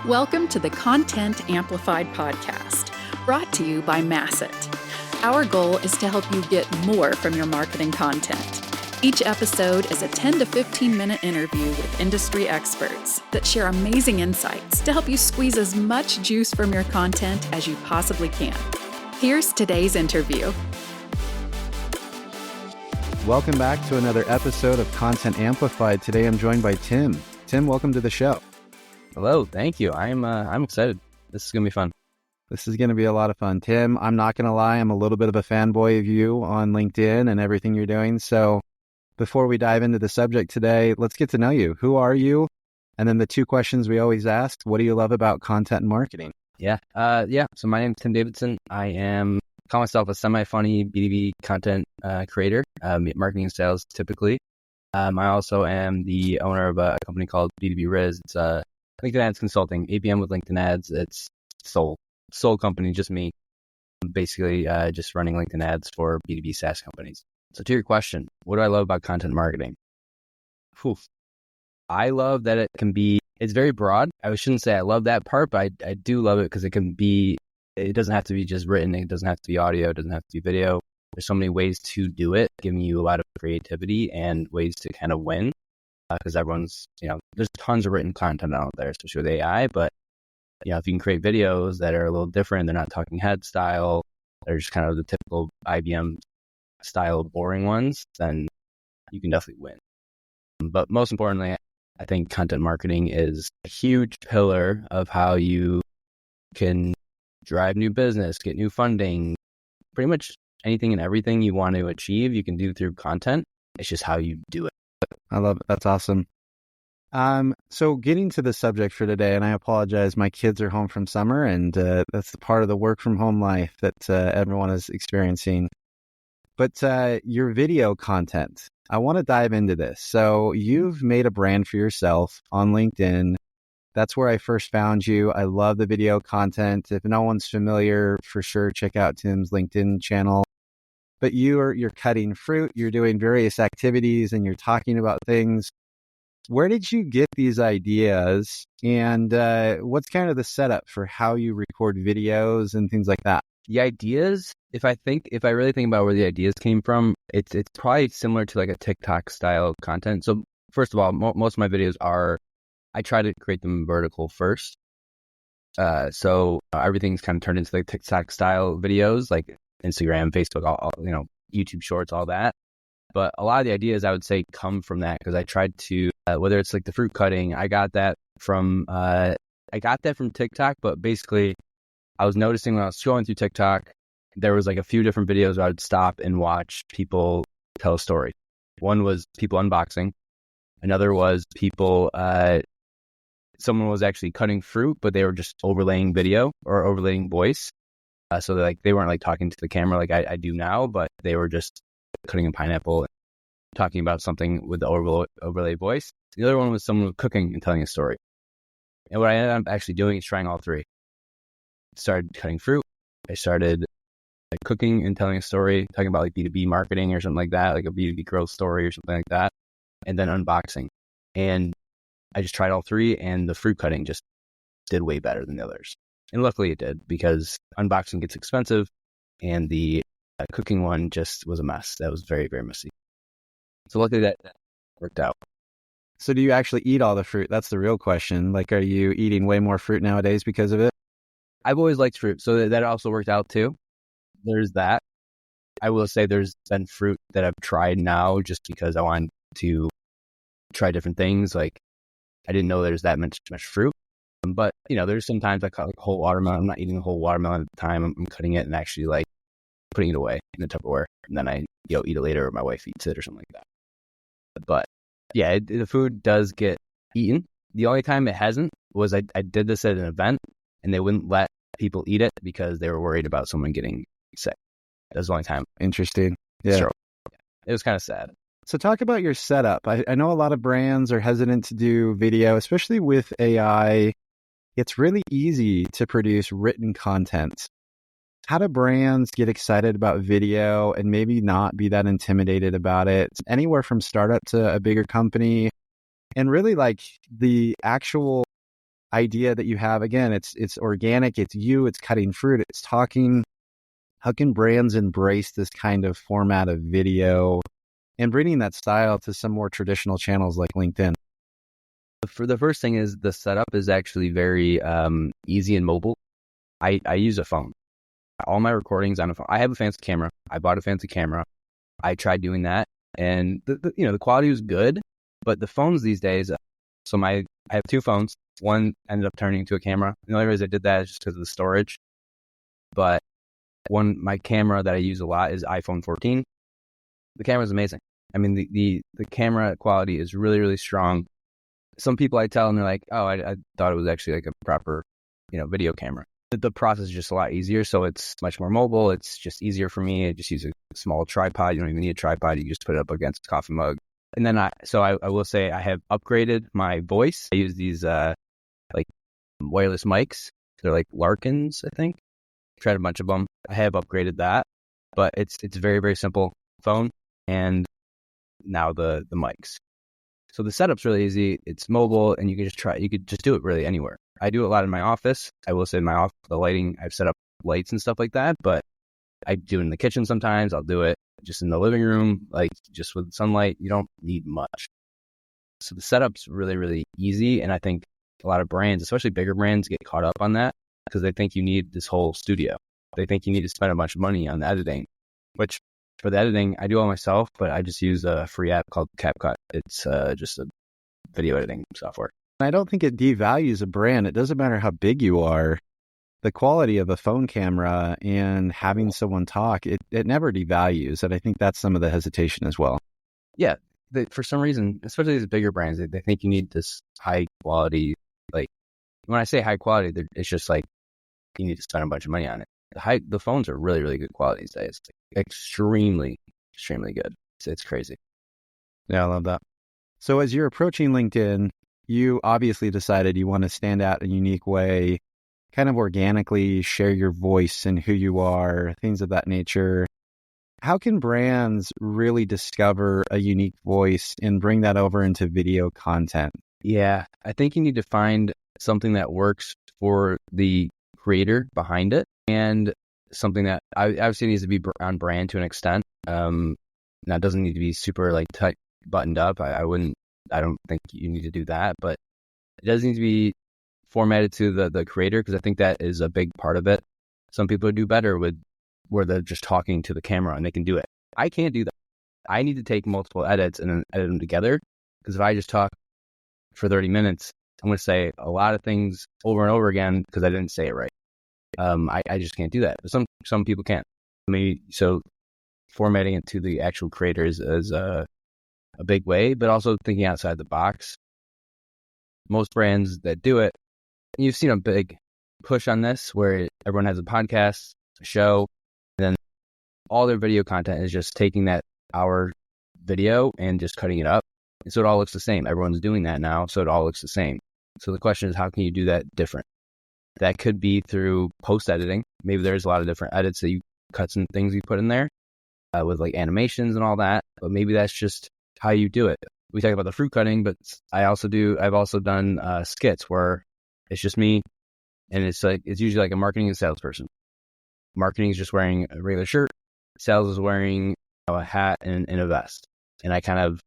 Welcome to the Content Amplified podcast, brought to you by Masset. Our goal is to help you get more from your marketing content. Each episode is a 10 to 15 minute interview with industry experts that share amazing insights to help you squeeze as much juice from your content as you possibly can. Here's today's interview. Welcome back to another episode of Content Amplified. Today I'm joined by Tim. Tim, welcome to the show. Hello, thank you. I'm excited. This is gonna be fun. This is going to be a lot of fun. Tim, I'm not going to lie, I'm a little bit of a fanboy of you on LinkedIn and everything you're doing. So before we dive into the subject today, let's get to know you. Who are you? And then the two questions we always ask, what do you love about content and marketing? Yeah. So my name is Tim Davidson. I call myself a semi-funny B2B content creator, marketing and sales typically. I also am the owner of a company called B2B Riz. It's LinkedIn Ads Consulting, ABM with LinkedIn Ads. It's sole company, just me, basically just running LinkedIn ads for B2B SaaS companies. So to your question, what do I love about content marketing? I love that it's very broad. I shouldn't say I love that part, but I do love it because it doesn't have to be just written. It doesn't have to be audio. It doesn't have to be video. There's so many ways to do it, giving you a lot of creativity and ways to kind of win because there's tons of written content out there, especially with AI, but if you can create videos that are a little different, they're not talking head style, they're just kind of the typical IBM style boring ones, then you can definitely win. But most importantly, I think content marketing is a huge pillar of how you can drive new business, get new funding, pretty much anything and everything you want to achieve, you can do through content. It's just how you do it. I love it. That's awesome. So getting to the subject for today, and I apologize, my kids are home from summer and that's the part of the work from home life that everyone is experiencing. But your video content, I want to dive into this. So you've made a brand for yourself on LinkedIn. That's where I first found you. I love the video content. If no one's familiar, for sure, check out Tim's LinkedIn channel. But you're cutting fruit, you're doing various activities, and you're talking about things. Where did you get these ideas, and what's kind of the setup for how you record videos and things like that? The ideas, if I really think about where the ideas came from, it's probably similar to like a TikTok style content. So first of all, most of my videos I try to create them vertical first. So everything's kind of turned into like TikTok style videos, like Instagram, Facebook, all YouTube Shorts, all that. But a lot of the ideas I would say come from that because I tried to, whether it's like the fruit cutting, I got that from TikTok. But basically, I was noticing when I was scrolling through TikTok, there was like a few different videos where I would stop and watch people tell a story. One was people unboxing. Another was people, someone was actually cutting fruit, but they were just overlaying video or overlaying voice. So they weren't like talking to the camera like I do now, but they were just cutting a pineapple and talking about something with the overlay voice. The other one was someone cooking and telling a story. And what I ended up actually doing is trying all three. Started cutting fruit. I started cooking and telling a story, talking about like B2B marketing or something like that, like a B2B growth story or something like that. And then unboxing. And I just tried all three, and the fruit cutting just did way better than the others. And luckily it did, because unboxing gets expensive and the cooking one just was a mess. That was very, very messy. So luckily that worked out. So do you actually eat all the fruit? That's the real question. Like, are you eating way more fruit nowadays because of it? I've always liked fruit, so that also worked out too. There's that. I will say there's been fruit that I've tried now just because I wanted to try different things. Like, I didn't know there's that much fruit. But, there's sometimes I cut like a whole watermelon. I'm not eating a whole watermelon at the time. I'm cutting it and actually like putting it away in the Tupperware. And then I eat it later, or my wife eats it or something like that. But yeah, the food does get eaten. The only time it hasn't was I did this at an event and they wouldn't let people eat it because they were worried about someone getting sick. That was the only time. Interesting. Yeah. It was kind of sad. So talk about your setup. I know a lot of brands are hesitant to do video, especially with AI. It's really easy to produce written content. How do brands get excited about video and maybe not be that intimidated about it? Anywhere from startup to a bigger company. And really like the actual idea that you have. Again, it's organic, it's you, it's cutting fruit, it's talking. How can brands embrace this kind of format of video and bringing that style to some more traditional channels like LinkedIn? For the first thing is the setup is actually very easy and mobile. I use a phone. All my recordings on a phone. I have a fancy camera. I bought a fancy camera. I tried doing that, and the quality was good, but the phones these days. I have two phones. One ended up turning into a camera. The only reason I did that is just because of the storage. But my camera that I use a lot is iPhone 14. The camera is amazing. I mean, the camera quality is really, really strong. Some people I tell and they're like, oh, I thought it was actually like a proper, video camera. The process is just a lot easier. So it's much more mobile. It's just easier for me. I just use a small tripod. You don't even need a tripod. You just put it up against a coffee mug. And then I will say I have upgraded my voice. I use these like wireless mics. They're like Larkins, I think. Tried a bunch of them. I have upgraded that, but it's very, very simple phone and now the mics. So the setup's really easy. It's mobile and you could just do it really anywhere. I do a lot in my office. I will say in my office, the lighting, I've set up lights and stuff like that, but I do it in the kitchen sometimes. I'll do it just in the living room, like just with sunlight. You don't need much. So the setup's really, really easy. And I think a lot of brands, especially bigger brands, get caught up on that because they think you need this whole studio. They think you need to spend a bunch of money on the editing, which for the editing, I do all myself, but I just use a free app called CapCut. It's just a video editing software. I don't think it devalues a brand. It doesn't matter how big you are. The quality of a phone camera and having someone talk, it never devalues. And I think that's some of the hesitation as well. Yeah. For some reason, especially these bigger brands, they think you need this high quality. Like when I say high quality, it's just like you need to spend a bunch of money on it. The phones are really, really good quality these days. Like extremely, extremely good. It's crazy. Yeah, I love that. So as you're approaching LinkedIn, you obviously decided you want to stand out in a unique way, kind of organically share your voice and who you are, things of that nature. How can brands really discover a unique voice and bring that over into video content? Yeah, I think you need to find something that works for the creator behind it and something that obviously needs to be on brand to an extent. Now it doesn't need to be super like tight buttoned up. I don't think you need to do that, but it does need to be formatted to the creator because I think that is a big part of it. Some people do better with where they're just talking to the camera and they can do it. I can't do that. I need to take multiple edits and then edit them together because if I just talk for 30 minutes, I'm going to say a lot of things over and over again because I didn't say it right. I just can't do that. But some people can. So formatting it to the actual creators is a big way, but also thinking outside the box. Most brands that do it, and you've seen a big push on this where everyone has a podcast, a show, and then all their video content is just taking that hour video and just cutting it up. And so it all looks the same. Everyone's doing that now, so it all looks the same. So the question is, how can you do that different? That could be through post editing. Maybe there's a lot of different edits that you cuts and things you put in there with like animations and all that. But maybe that's just how you do it. We talk about the fruit cutting, but I've also done skits where it's just me and it's usually like a marketing and salesperson. Marketing is just wearing a regular shirt. Sales is wearing a hat and a vest. And I kind of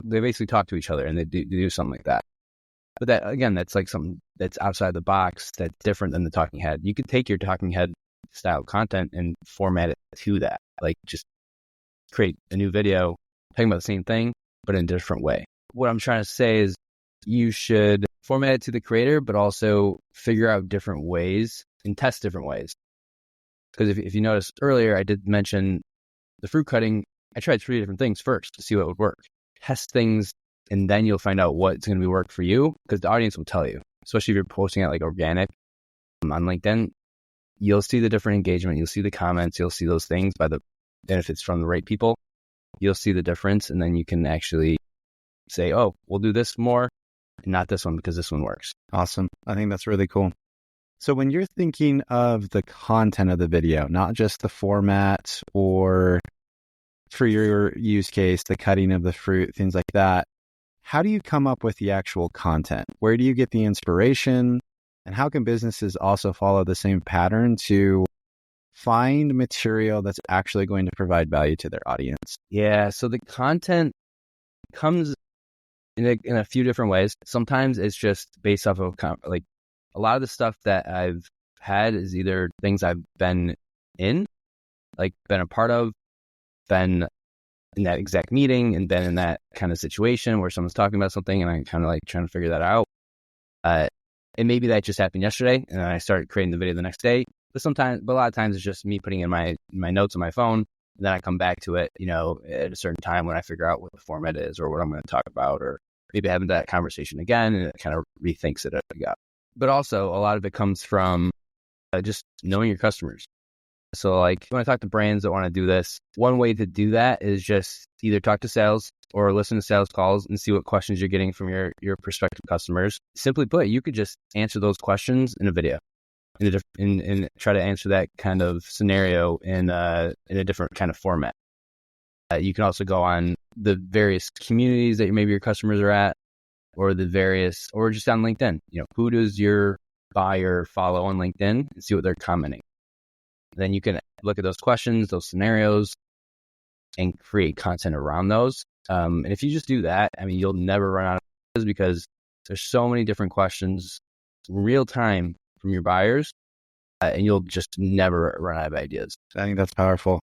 they basically talk to each other and they do something like that. But that, again, that's like something that's outside the box that's different than the talking head. You could take your talking head style content and format it to that. Like just create a new video talking about the same thing, but in a different way. What I'm trying to say is you should format it to the creator, but also figure out different ways and test different ways. Because if you noticed earlier, I did mention the fruit cutting. I tried 3 different things first to see what would work. Test things, and then you'll find out what's going to be work for you because the audience will tell you, especially if you're posting it like organic on LinkedIn. You'll see the different engagement. You'll see the comments. You'll see those things and if it's from the right people, you'll see the difference. And then you can actually say, oh, we'll do this more and not this one because this one works. Awesome. I think that's really cool. So when you're thinking of the content of the video, not just the format or for your use case, the cutting of the fruit, things like that, how do you come up with the actual content? Where do you get the inspiration? And how can businesses also follow the same pattern to find material that's actually going to provide value to their audience? Yeah, so the content comes in a few different ways. Sometimes it's just based off of like a lot of the stuff that I've had is either things I've been in, like been a part of, been in that exact meeting and been in that kind of situation where someone's talking about something and I'm kind of like trying to figure that out. And maybe that just happened yesterday and then I started creating the video the next day. But a lot of times it's just me putting in my notes on my phone. And then I come back to it, at a certain time when I figure out what the format is or what I'm going to talk about, or maybe having that conversation again and it kind of rethinks it again. But also a lot of it comes from just knowing your customers. So like when I talk to brands that want to do this, one way to do that is just either talk to sales or listen to sales calls and see what questions you're getting from your prospective customers. Simply put, you could just answer those questions in a video and try to answer that kind of scenario in a different kind of format. You can also go on the various communities that maybe your customers are at, or just on LinkedIn. Who does your buyer follow on LinkedIn and see what they're commenting. Then you can look at those questions, those scenarios, and create content around those. And if you just do that, you'll never run out of ideas because there's so many different questions real time from your buyers, and you'll just never run out of ideas. I think that's powerful.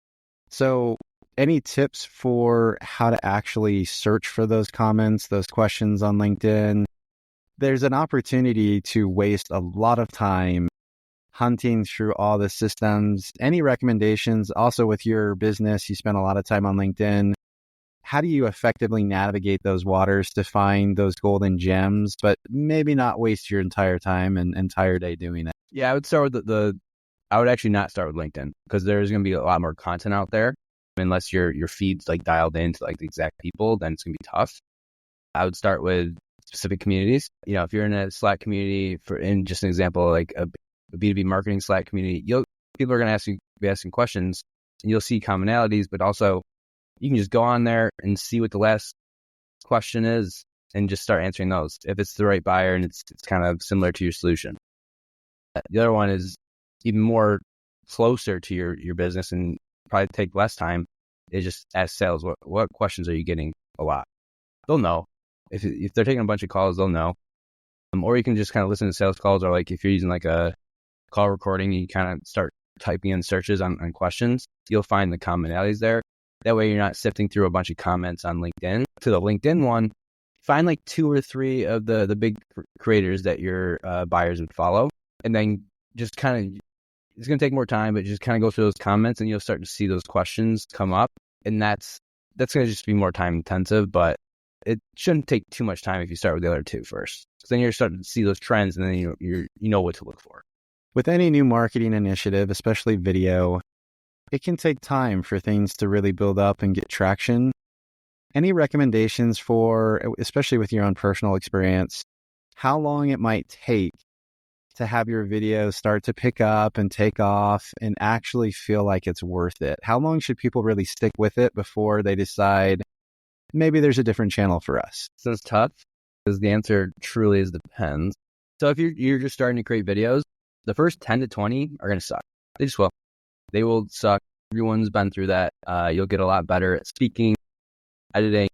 So any tips for how to actually search for those comments, those questions on LinkedIn? There's an opportunity to waste a lot of time hunting through all the systems. Any recommendations? Also with your business, you spend a lot of time on LinkedIn. How do you effectively navigate those waters to find those golden gems, but maybe not waste your entire time and entire day doing it? Yeah, I would start with I would actually not start with LinkedIn because there's going to be a lot more content out there. Unless your feed's like dialed into like the exact people, then it's going to be tough. I would start with specific communities. If you're in a Slack community, in just an example, like a B2B marketing Slack community, people are going to be asking questions and you'll see commonalities, but also you can just go on there and see what the last question is and just start answering those if it's the right buyer and it's kind of similar to your solution. The other one is even more closer to your business and probably take less time, is just ask sales, what questions are you getting a lot? They'll know. If they're taking a bunch of calls, they'll know. Or you can just kind of listen to sales calls, or like if you're using like a call recording, you kind of start typing in searches on questions. You'll find the commonalities there. That way you're not sifting through a bunch of comments on LinkedIn. To the LinkedIn one, find like 2 or 3 of the big creators that your buyers would follow. And then just kind of, it's going to take more time, but just kind of go through those comments and you'll start to see those questions come up. And that's going to just be more time intensive, but it shouldn't take too much time if you start with the other 2 first. So then you're starting to see those trends and then you know what to look for. With any new marketing initiative, especially video, it can take time for things to really build up and get traction. Any recommendations for, especially with your own personal experience, how long it might take to have your video start to pick up and take off and actually feel like it's worth it? How long should people really stick with it before they decide maybe there's a different channel for us? So it's tough because the answer truly is depends. So if you're just starting to create videos, the first 10 to 20 are going to suck. They just will. They will suck. Everyone's been through that. You'll get a lot better at speaking, editing,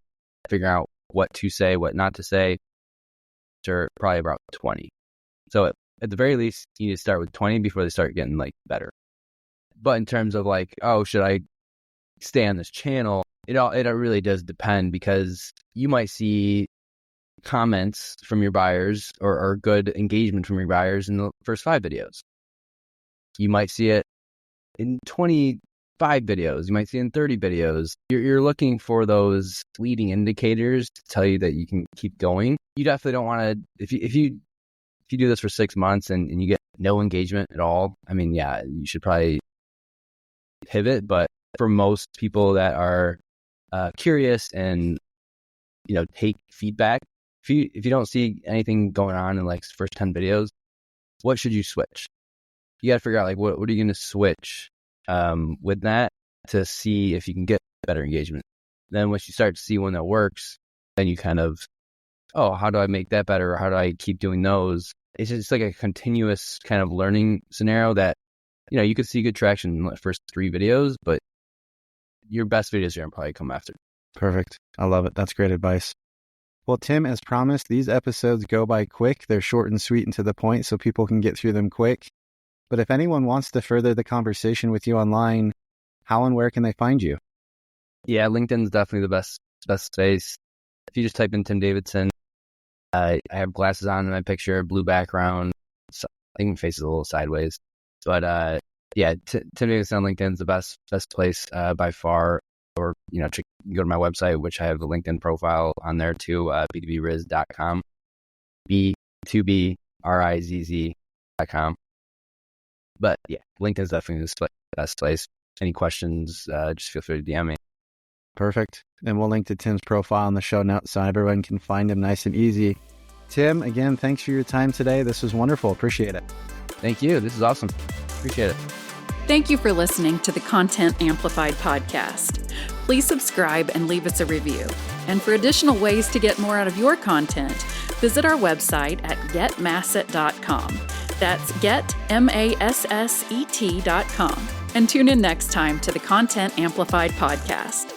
figuring out what to say, what not to say. After probably about 20. So at the very least, you need to start with 20 before they start getting like better. But in terms of like, should I stay on this channel? It really does depend because you might see comments from your buyers or good engagement from your buyers in the first 5 videos. You might see it in 25 videos. You might see it in 30 videos. You're looking for those leading indicators to tell you that you can keep going. You definitely don't want to, if you do this for 6 months and you get no engagement at all, you should probably pivot. But for most people that are curious and take feedback, if you don't see anything going on in like the first 10 videos, what should you switch? You got to figure out like what are you going to switch with that to see if you can get better engagement. Then once you start to see one that works, then you kind of oh, how do I make that better? Or how do I keep doing those? It's just like a continuous kind of learning scenario that, you could see good traction in the first 3 videos, but your best videos are going to probably come after. Perfect. I love it. That's great advice. Well, Tim, as promised, these episodes go by quick. They're short and sweet and to the point so people can get through them quick. But if anyone wants to further the conversation with you online, how and where can they find you? Yeah, LinkedIn's definitely the best space. If you just type in Tim Davidson, I have glasses on in my picture, blue background. So I think my face is a little sideways. But yeah, Tim Davidson on LinkedIn is the best place by far. Or, go to my website, which I have the LinkedIn profile on there too, b2briz.com, b2brizz.com. But yeah, LinkedIn is definitely the best place. Any questions, just feel free to DM me. Perfect. And we'll link to Tim's profile in the show notes so everyone can find him nice and easy. Tim, again, thanks for your time today. This was wonderful. Appreciate it. Thank you. This is awesome. Appreciate it. Thank you for listening to the Content Amplified podcast. Please subscribe and leave us a review. And for additional ways to get more out of your content, visit our website at getmasset.com. That's getmasset.com. And tune in next time to the Content Amplified podcast.